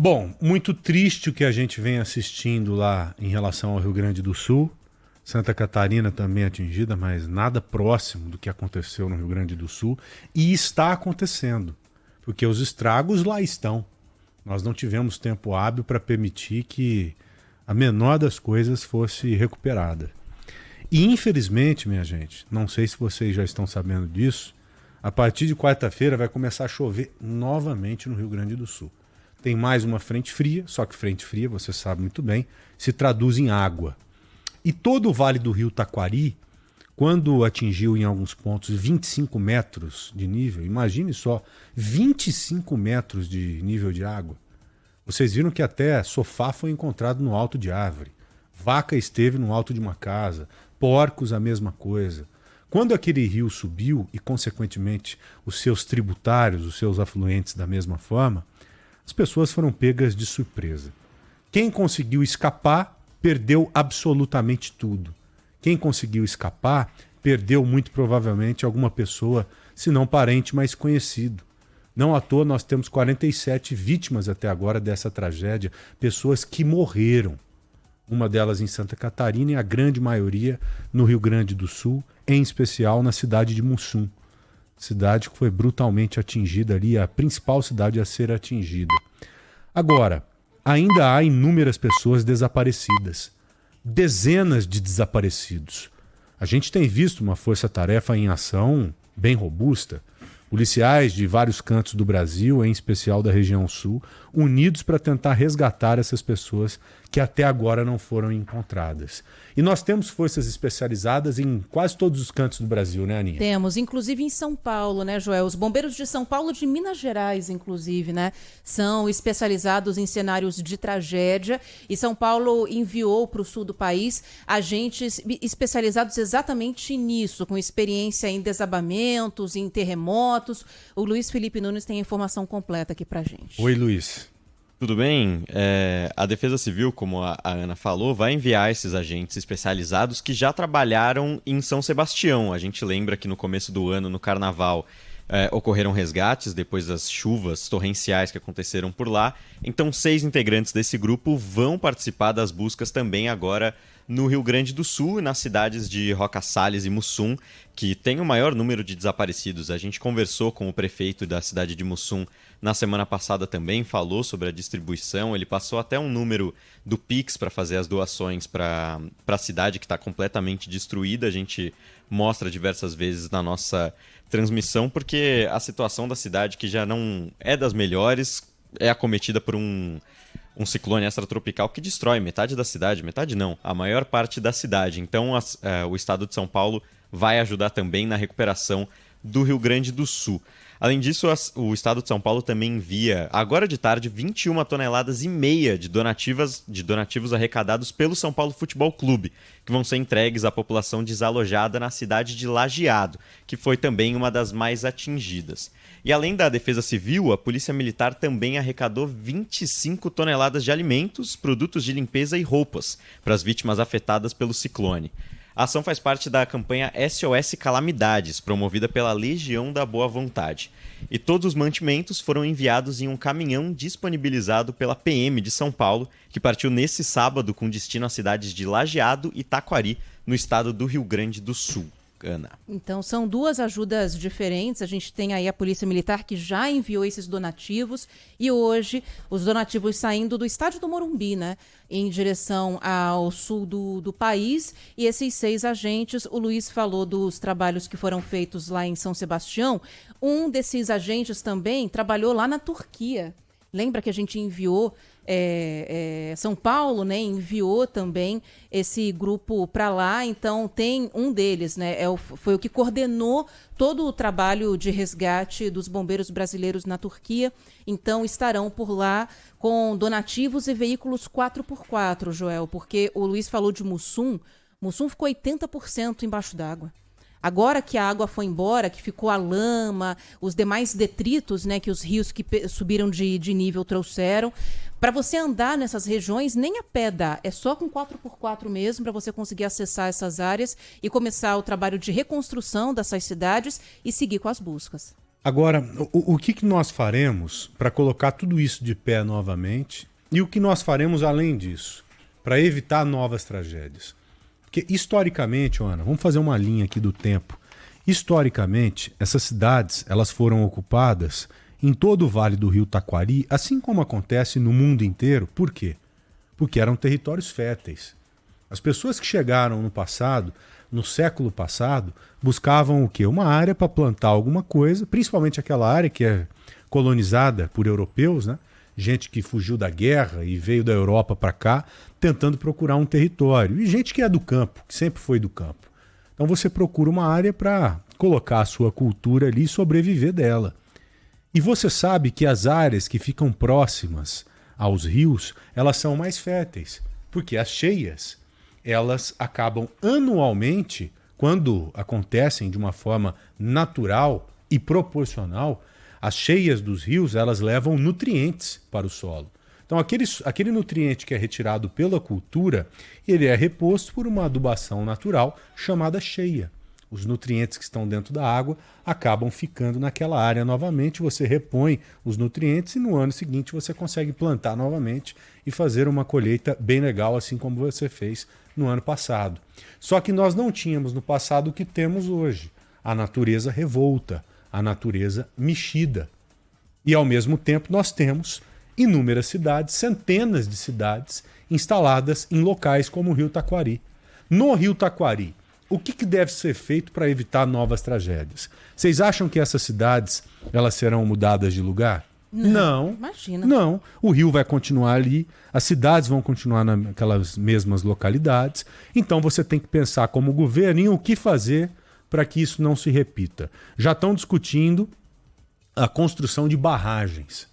Bom, muito triste o que a gente vem assistindo lá em relação ao Rio Grande do Sul. Santa Catarina também atingida, mas nada próximo do que aconteceu no Rio Grande do Sul. E está acontecendo, porque os estragos lá estão. Nós não tivemos tempo hábil para permitir que a menor das coisas fosse recuperada. E infelizmente, minha gente, não sei se vocês já estão sabendo disso, a partir de quarta-feira vai começar a chover novamente no Rio Grande do Sul. Tem mais uma frente fria, só que frente fria, você sabe muito bem, se traduz em água. E todo o Vale do Rio Taquari, quando atingiu em alguns pontos 25 metros de nível, imagine só, 25 metros de nível de água. Vocês viram que até sofá foi encontrado no alto de árvore, vaca esteve no alto de uma casa, porcos a mesma coisa. Quando aquele rio subiu e, consequentemente, os seus tributários, os seus afluentes da mesma forma, as pessoas foram pegas de surpresa. Quem conseguiu escapar perdeu absolutamente tudo. Quem conseguiu escapar perdeu muito provavelmente alguma pessoa, se não parente, mas conhecido. Não à toa nós temos 47 vítimas até agora dessa tragédia, pessoas que morreram. Uma delas em Santa Catarina e a grande maioria no Rio Grande do Sul, em especial na cidade de Mussum. Cidade que foi brutalmente atingida ali, a principal cidade a ser atingida. Agora, ainda há inúmeras pessoas desaparecidas. Dezenas de desaparecidos. A gente tem visto uma força-tarefa em ação bem robusta. Policiais de vários cantos do Brasil, em especial da região sul, unidos para tentar resgatar essas pessoas que até agora não foram encontradas. E nós temos forças especializadas em quase todos os cantos do Brasil, né, Aninha? Temos, inclusive em São Paulo, né, Joel? Os bombeiros de São Paulo, de Minas Gerais, inclusive, né, são especializados em cenários de tragédia. E São Paulo enviou para o sul do país agentes especializados exatamente nisso, com experiência em desabamentos, em terremotos. O Luiz Felipe Nunes tem a informação completa aqui pra gente. Oi, Luiz. Tudo bem? A Defesa Civil, como a Ana falou, vai enviar esses agentes especializados que já trabalharam em São Sebastião. A gente lembra que no começo do ano, no Carnaval, ocorreram resgates depois das chuvas torrenciais que aconteceram por lá. Então, 6 integrantes desse grupo vão participar das buscas também agora no Rio Grande do Sul e nas cidades de Roca Salles e Mussum, que tem o maior número de desaparecidos. A gente conversou com o prefeito da cidade de Mussum na semana passada também, falou sobre a distribuição, ele passou até um número do Pix para fazer as doações para a cidade que está completamente destruída. A gente mostra diversas vezes na nossa transmissão, porque a situação da cidade, que já não é das melhores, é acometida por um ciclone extratropical que destrói metade da cidade, metade não, a maior parte da cidade. Então o estado de São Paulo vai ajudar também na recuperação do Rio Grande do Sul. Além disso, o estado de São Paulo também envia, agora de tarde, 21 toneladas e meia de donativos arrecadados pelo São Paulo Futebol Clube, que vão ser entregues à população desalojada na cidade de Lajeado, que foi também uma das mais atingidas. E além da Defesa Civil, a Polícia Militar também arrecadou 25 toneladas de alimentos, produtos de limpeza e roupas para as vítimas afetadas pelo ciclone. A ação faz parte da campanha SOS Calamidades, promovida pela Legião da Boa Vontade. E todos os mantimentos foram enviados em um caminhão disponibilizado pela PM de São Paulo, que partiu nesse sábado com destino às cidades de Lajeado e Taquari, no estado do Rio Grande do Sul. Ana. Então, são duas ajudas diferentes. A gente tem aí a Polícia Militar, que já enviou esses donativos, e hoje os donativos saindo do estádio do Morumbi, né, em direção ao sul do país. E esses 6 agentes, o Luiz falou dos trabalhos que foram feitos lá em São Sebastião. Um desses agentes também trabalhou lá na Turquia. Lembra que a gente enviou, São Paulo, né, enviou também esse grupo para lá. Então, tem um deles, né, foi o que coordenou todo o trabalho de resgate dos bombeiros brasileiros na Turquia. Então, estarão por lá com donativos e veículos 4x4, Joel, porque o Luiz falou de Mussum. Mussum ficou 80% embaixo d'água. Agora que a água foi embora, que ficou a lama, os demais detritos, né, que os rios que subiram de nível trouxeram, para você andar nessas regiões, nem a pé dá. É só com 4x4 mesmo, para você conseguir acessar essas áreas e começar o trabalho de reconstrução dessas cidades e seguir com as buscas. Agora, o que nós faremos para colocar tudo isso de pé novamente e o que nós faremos além disso para evitar novas tragédias? Porque historicamente, Ana, vamos fazer uma linha aqui do tempo. Historicamente, essas cidades elas foram ocupadas em todo o Vale do Rio Taquari, assim como acontece no mundo inteiro. Por quê? Porque eram territórios férteis. As pessoas que chegaram no passado, no século passado, buscavam o quê? Uma área para plantar alguma coisa, principalmente aquela área que é colonizada por europeus, né? Gente que fugiu da guerra e veio da Europa para cá, tentando procurar um território. E gente que é do campo, que sempre foi do campo. Então você procura uma área para colocar a sua cultura ali e sobreviver dela. E você sabe que as áreas que ficam próximas aos rios, elas são mais férteis, porque as cheias, elas acabam anualmente, quando acontecem de uma forma natural e proporcional, as cheias dos rios, elas levam nutrientes para o solo. Então aquele nutriente que é retirado pela cultura, ele é reposto por uma adubação natural chamada cheia. Os nutrientes que estão dentro da água acabam ficando naquela área novamente, você repõe os nutrientes e no ano seguinte você consegue plantar novamente e fazer uma colheita bem legal, assim como você fez no ano passado. Só que nós não tínhamos no passado o que temos hoje, a natureza revolta, a natureza mexida. E ao mesmo tempo nós temos inúmeras cidades, centenas de cidades instaladas em locais como o Rio Taquari. No Rio Taquari, o que deve ser feito para evitar novas tragédias? Vocês acham que essas cidades elas serão mudadas de lugar? Não. Imagina. Não. O rio vai continuar ali, as cidades vão continuar naquelas mesmas localidades. Então você tem que pensar como governo em o que fazer para que isso não se repita. Já estão discutindo a construção de barragens.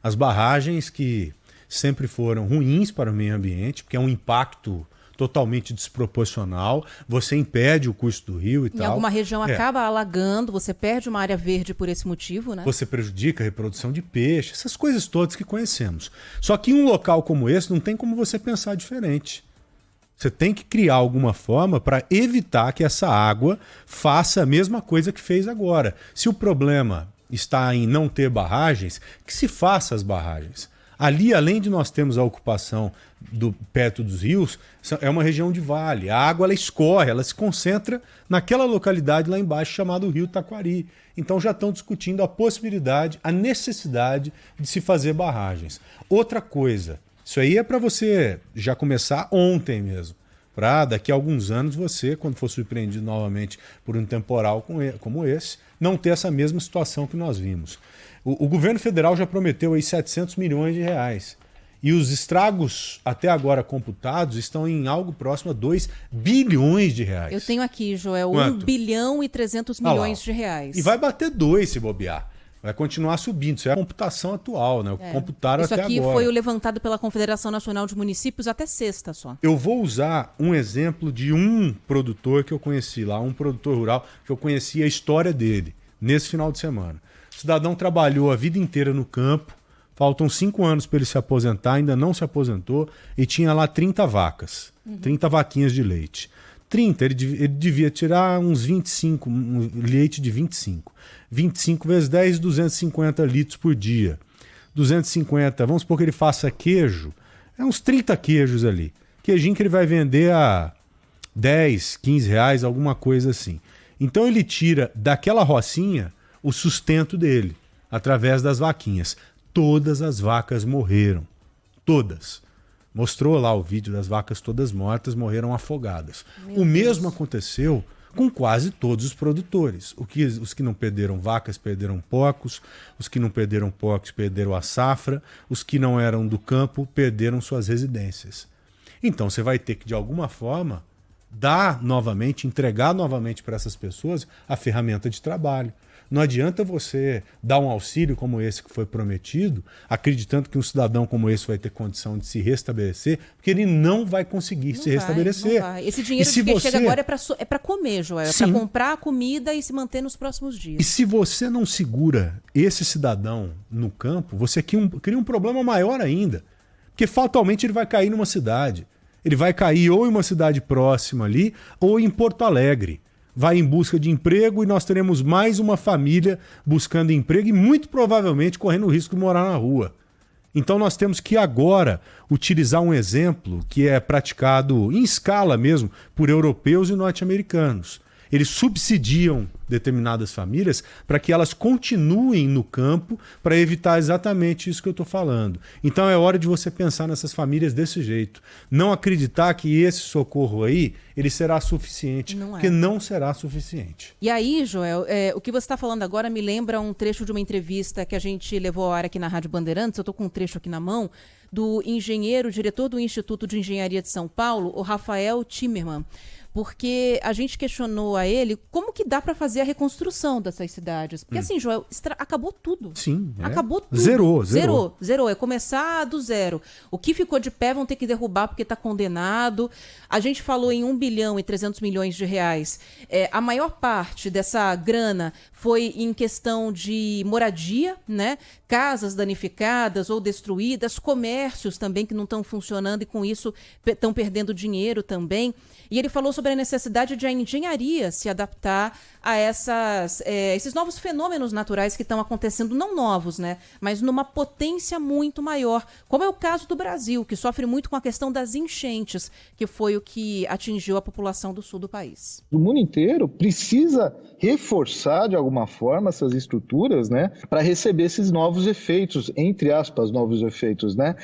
As barragens que sempre foram ruins para o meio ambiente, porque é um impacto totalmente desproporcional, você impede o curso do rio e tal. Em alguma região acaba alagando, você perde uma área verde por esse motivo, né? Você prejudica a reprodução de peixe, essas coisas todas que conhecemos. Só que em um local como esse não tem como você pensar diferente. Você tem que criar alguma forma para evitar que essa água faça a mesma coisa que fez agora. Se o problema está em não ter barragens, que se faça as barragens. Ali, além de nós termos a ocupação perto dos rios, é uma região de vale. A água ela escorre, ela se concentra naquela localidade lá embaixo chamada Rio Taquari. Então já estão discutindo a possibilidade, a necessidade de se fazer barragens. Outra coisa, isso aí é para você já começar ontem mesmo. Para daqui a alguns anos você, quando for surpreendido novamente por um temporal como esse, não ter essa mesma situação que nós vimos. O governo federal já prometeu aí 700 milhões de reais. E os estragos até agora computados estão em algo próximo a 2 bilhões de reais. Eu tenho aqui, Joel, Quanto? 1 bilhão e 300 milhões de reais. E vai bater 2 se bobear. Vai continuar subindo. Isso é a computação atual, né? O que computaram até agora. Isso aqui foi o levantado pela Confederação Nacional de Municípios até sexta só. Eu vou usar um exemplo de um produtor que eu conheci lá, um produtor rural, que eu conheci a história dele nesse final de semana. O cidadão trabalhou a vida inteira no campo, faltam 5 anos para ele se aposentar, ainda não se aposentou, e tinha lá 30 vacas, 30 vaquinhas de leite. 30, ele devia tirar uns 25, um leite de 25. 25 vezes 10, 250 litros por dia. 250, vamos supor que ele faça queijo, é uns 30 queijos ali. Queijinho que ele vai vender a 10, 15 reais, alguma coisa assim. Então ele tira daquela rocinha o sustento dele, através das vaquinhas. Todas as vacas morreram. Todas. Mostrou lá o vídeo das vacas todas mortas, morreram afogadas. O mesmo aconteceu com quase todos os produtores. Os que não perderam vacas, perderam porcos. Os que não perderam porcos, perderam a safra. Os que não eram do campo, perderam suas residências. Então você vai ter que, de alguma forma, entregar novamente para essas pessoas a ferramenta de trabalho. Não adianta você dar um auxílio como esse que foi prometido, acreditando que um cidadão como esse vai ter condição de se restabelecer, porque ele não vai conseguir se restabelecer. Não vai. Esse dinheiro que chega agora é para comer, Joel, é para comprar comida e se manter nos próximos dias. E se você não segura esse cidadão no campo, você cria um problema maior ainda, porque fatalmente ele vai cair numa cidade. Ele vai cair ou em uma cidade próxima ali, ou em Porto Alegre. vai em busca de emprego e nós teremos mais uma família buscando emprego e muito provavelmente correndo o risco de morar na rua. Então nós temos que agora utilizar um exemplo que é praticado em escala mesmo por europeus e norte-americanos. Eles subsidiam determinadas famílias para que elas continuem no campo para evitar exatamente isso que eu estou falando. Então é hora de você pensar nessas famílias desse jeito. Não acreditar que esse socorro aí ele será suficiente, porque não será suficiente. E aí, Joel, o que você está falando agora me lembra um trecho de uma entrevista que a gente levou ao ar aqui na Rádio Bandeirantes. Eu estou com um trecho aqui na mão do engenheiro, diretor do Instituto de Engenharia de São Paulo, o Rafael Timerman. Porque a gente questionou a ele como que dá para fazer a reconstrução dessas cidades. Porque assim, Joel, acabou tudo. Sim. Acabou tudo. Zerou. É começar do zero. O que ficou de pé vão ter que derrubar porque está condenado. A gente falou em 1 bilhão e 300 milhões de reais. A maior parte dessa grana foi em questão de moradia, né? Casas danificadas ou destruídas, comércios também que não estão funcionando e com isso estão perdendo dinheiro também. E ele falou sobre a necessidade de a engenharia se adaptar a esses novos fenômenos naturais que estão acontecendo, não novos, né? Mas numa potência muito maior, como é o caso do Brasil, que sofre muito com a questão das enchentes, que foi o que atingiu a população do sul do país. O mundo inteiro precisa reforçar de alguma forma essas estruturas, né, para receber esses novos efeitos, entre aspas, novos efeitos, né?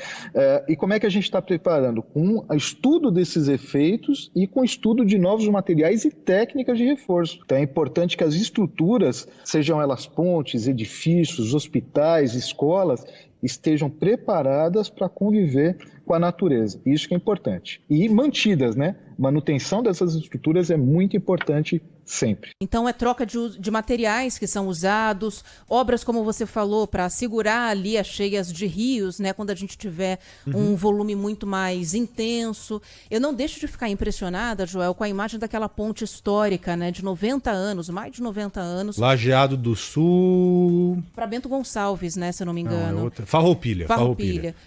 E como é que a gente está preparando? Com o estudo desses efeitos e com o estudo de novos materiais e técnicas de reforço. Então é importante que as estruturas, sejam elas pontes, edifícios, hospitais, escolas, estejam preparadas para conviver com a natureza. Isso que é importante. E mantidas, né? Manutenção dessas estruturas é muito importante sempre. Então é troca de materiais que são usados, obras, como você falou, para segurar ali as cheias de rios, né? Quando a gente tiver um volume muito mais intenso. Eu não deixo de ficar impressionada, Joel, com a imagem daquela ponte histórica, né? De 90 anos, mais de 90 anos. Lajeado do Sul... Para Bento Gonçalves, né? Se eu não me engano. Não, é outra. Farroupilha.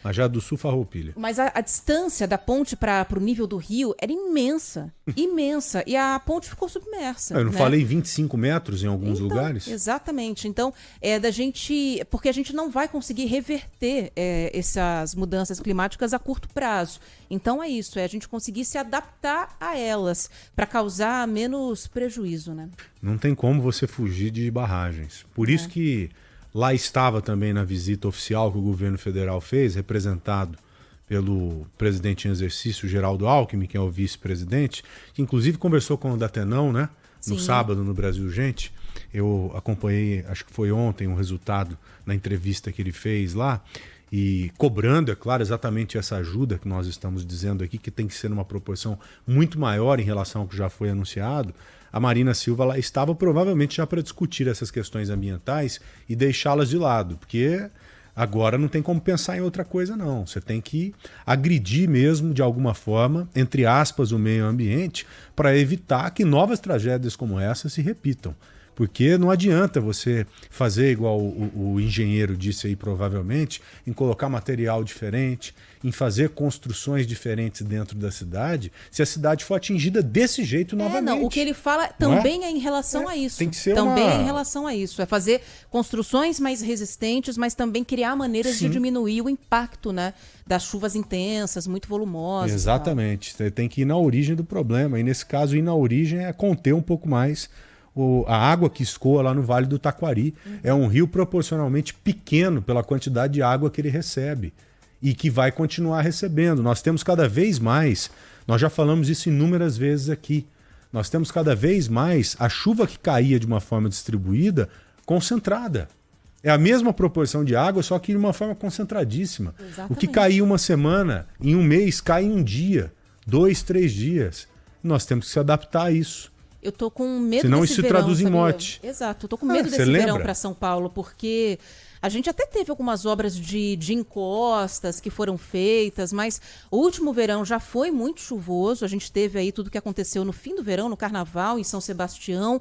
Lajeado do Sul, Farroupilha. Mas a distância da ponte para o nível do rio era imensa. Imensa. E a ponte ficou submersa. Eu não falei 25 metros em alguns lugares? Exatamente. Então, porque a gente não vai conseguir reverter essas mudanças climáticas a curto prazo. Então é isso, a gente conseguir se adaptar a elas para causar menos prejuízo, né? Não tem como você fugir de barragens. Por isso que lá estava também na visita oficial que o governo federal fez, representado pelo presidente em exercício, Geraldo Alckmin, que é o vice-presidente, que inclusive conversou com o Datenão, né? No sábado, no Brasil Urgente. Eu acompanhei, acho que foi ontem, um resultado na entrevista que ele fez lá, e cobrando, é claro, exatamente essa ajuda que nós estamos dizendo aqui, que tem que ser numa proporção muito maior em relação ao que já foi anunciado. A Marina Silva lá estava provavelmente já para discutir essas questões ambientais e deixá-las de lado, porque agora não tem como pensar em outra coisa, não. Você tem que agredir mesmo, de alguma forma, entre aspas, o meio ambiente, para evitar que novas tragédias como essa se repitam. Porque não adianta você fazer igual o engenheiro disse aí, provavelmente, em colocar material diferente, em fazer construções diferentes dentro da cidade, se a cidade for atingida desse jeito novamente. Não, o que ele fala também é em relação a isso. Tem que ser também é em relação a isso. É fazer construções mais resistentes, mas também criar maneiras de diminuir o impacto, né, das chuvas intensas, muito volumosas. Exatamente. Você tem que ir na origem do problema. E nesse caso, ir na origem é conter um pouco mais a água que escoa lá no Vale do Taquari. É um rio proporcionalmente pequeno pela quantidade de água que ele recebe e que vai continuar recebendo. Nós temos cada vez mais, nós já falamos isso inúmeras vezes aqui, nós temos cada vez mais a chuva que caía de uma forma distribuída concentrada. É a mesma proporção de água, só que de uma forma concentradíssima. Exatamente. O que caía uma semana, em um mês, cai em um dia, 2, 3 dias. Nós temos que se adaptar a isso. Eu tô com medo Senão desse isso verão, traduz sabia? em morte. Exato, eu tô com medo desse verão para São Paulo, porque a gente até teve algumas obras de encostas que foram feitas, mas o último verão já foi muito chuvoso. A gente teve aí tudo que aconteceu no fim do verão, no Carnaval, em São Sebastião.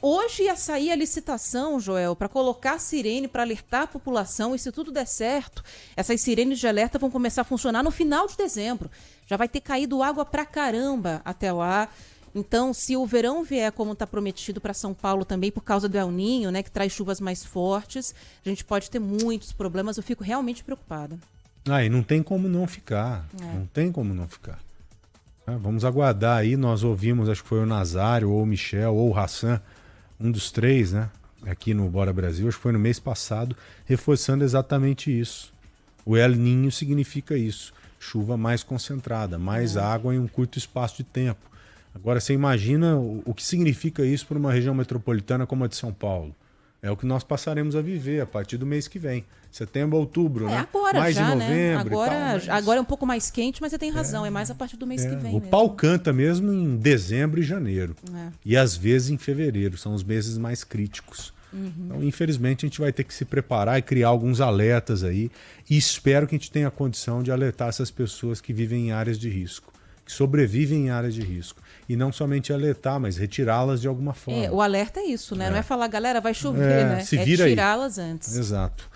Hoje ia sair a licitação, Joel, para colocar a sirene para alertar a população, e se tudo der certo, essas sirenes de alerta vão começar a funcionar no final de dezembro. Já vai ter caído água pra caramba até lá. Então, se o verão vier como está prometido para São Paulo também, por causa do El Niño, né, que traz chuvas mais fortes, a gente pode ter muitos problemas. Eu fico realmente preocupada. E não tem como não ficar. Não tem como não ficar. Vamos aguardar aí. Nós ouvimos, acho que foi o Nazário, ou o Michel, ou o Hassan, um dos três, né? Aqui no Bora Brasil, acho que foi no mês passado, reforçando exatamente isso. O El Niño significa isso. Chuva mais concentrada, mais água em um curto espaço de tempo. Agora, você imagina o que significa isso para uma região metropolitana como a de São Paulo. É o que nós passaremos a viver a partir do mês que vem. Setembro, outubro, né? Agora mais já, em novembro né? Agora, agora é um pouco mais quente, mas você tem razão. É mais a partir do mês que vem o mesmo. pau canta mesmo em dezembro e janeiro. E às vezes em fevereiro. São os meses mais críticos. Então, infelizmente, a gente vai ter que se preparar e criar alguns alertas aí. E espero que a gente tenha condição de alertar essas pessoas que vivem em áreas de risco, que sobrevivem em áreas de risco. E não somente alertar, mas retirá-las de alguma forma. O alerta é isso, né? Não é falar, galera, vai chover, né? Se vira tirá-las antes. Exato.